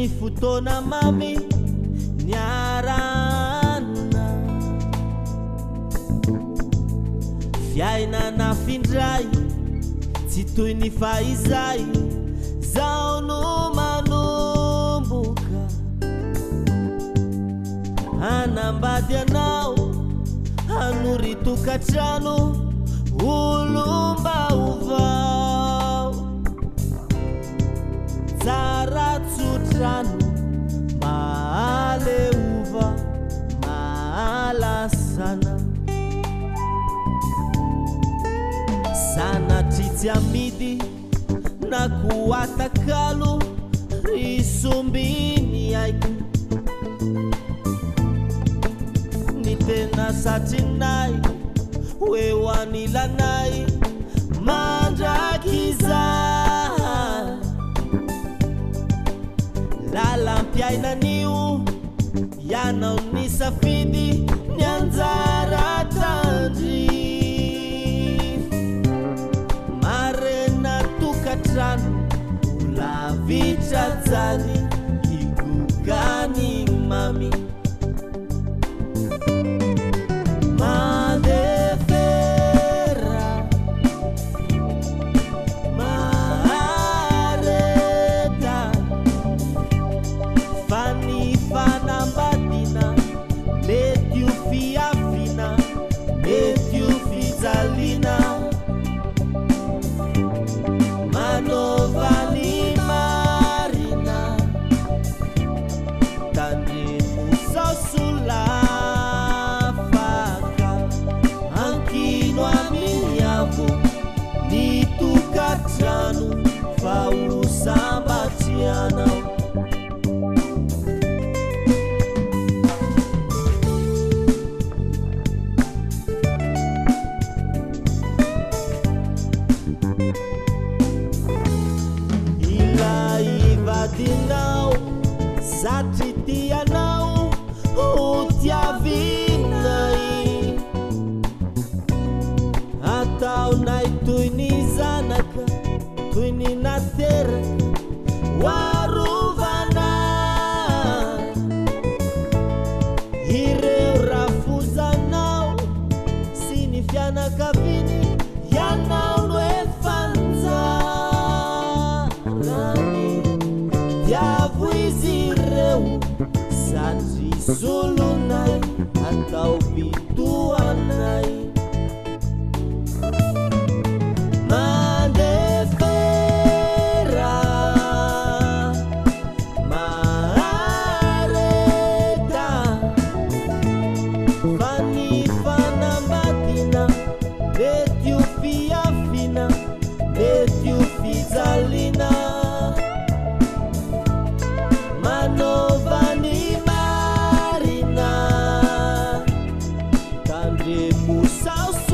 ny fotoana mamy niarana fiainana findray tsy toy ny faizay zao no manomboka hanambady anao hanory tokatrano olomba ovao tsara tsotrano mahaleuva mahalasana sanatry tsy amidy na kuatakalo risombiny aiky ny tena satrinay hoe wanilanay mandrakiza lalampiainanio yanao ny safidy ny anjara tandry marena tokatrano lavitra jany higogany mami madefera mahareta fani fanambadina mety ho fiafina mety ho fijaliana manovany marina tandremo saosolafaka ankino aminiavo ny tokatrano fa ho sambatrianao dinao satry tianao ho tiavinay ataonay toy ny zanaka toy ny nateraka warovana ireo rafozanao sy ny fianakaviny yanao no efanjarany diavo izy ireo satry solonay atao bitoanay mandefera mahareta fany fanambadina mety ho fiafina mety ho fijaliana manovany marina tandremo saoso